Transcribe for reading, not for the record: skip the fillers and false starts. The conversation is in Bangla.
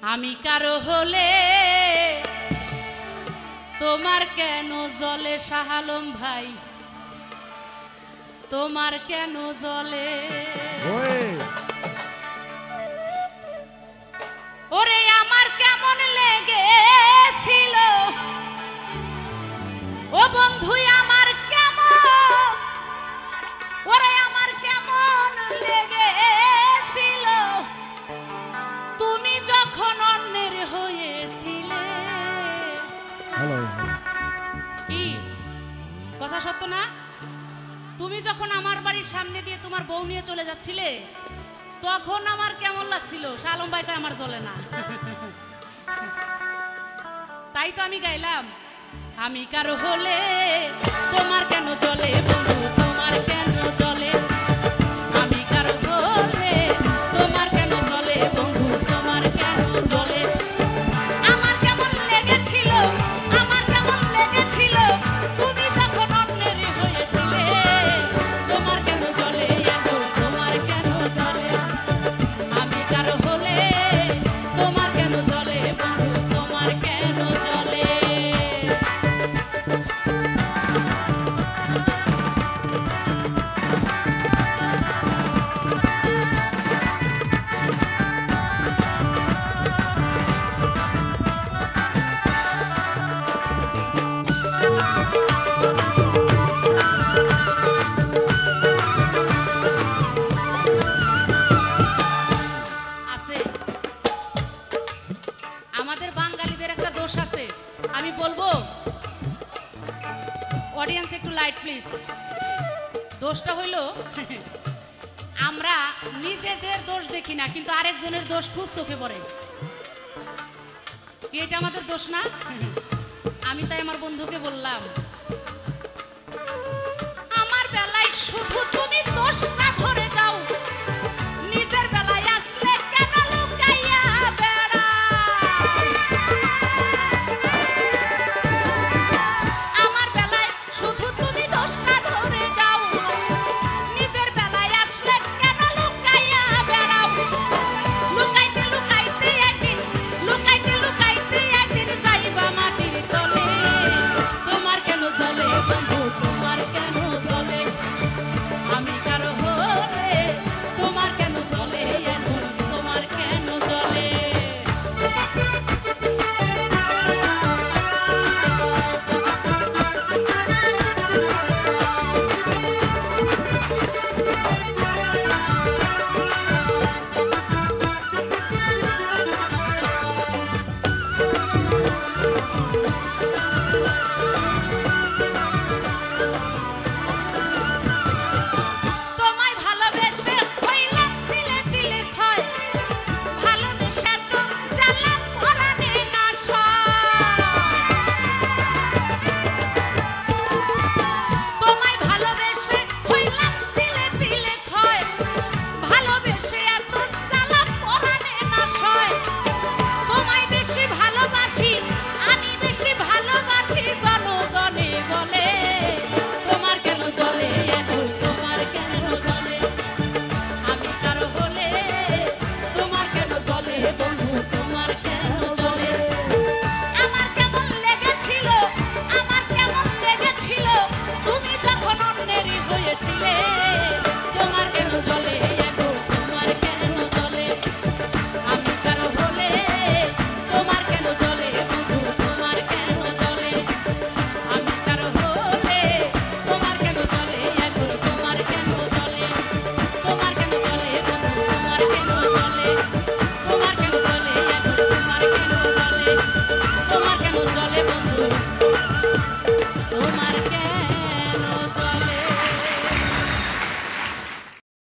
আমি কারো হলে তোমার কেন জ্বলে শাহ আলম ভাই, তোমার কেন জ্বলে? ওরে আমার কেমন লেগেছিল ও বন্ধু, আমার কেমন, ওরে আমার কেমন লেগেছিল তুমি যখন অন্যের হয়েছিলে। কি কথা সত্য না? তুমি যখন আমার বাড়ির সামনে দিয়ে তোমার বউ নিয়ে চলে যাচ্ছিলে তখন আমার কেমন লাগছিল? শাহ আলম ভাই কয় আমার জ্বলে না। তাই তো আমি গাইলাম, আমি কারো হলে তোমার কেন জ্বলে বন্ধু, তোমার কেন জ্বলে? আমি কারো হলে তোমার কেন জ্বলে বন্ধু, তোমার কেন জ্বলে? আমার কেমন লেগেছিল, আমার কেমন লেগেছিল তুমি যখন অন্যের হয়েছিলে। তোমার কেন জ্বলে এখন, তোমার কেন জ্বলে? আমি কারো হলে তোমার কেন জ্বলে বন্ধু, তোমার কেন জ্বলে? আছে আমাদের বাঙালিদের একটা দোষ আছে, আমি বলবো অডিয়েন্স একটু লাইট প্লিজ। দোষটা হইল আমরা নিজেদের দোষ দেখি না, কিন্তু আরেকজনের দোষ খুব চোখে পড়ে। কি এটা আমাদের দোষ না? আমি তাই আমার বন্ধুকে বললাম, আমার বেলায় শুধু তুমি দোষটা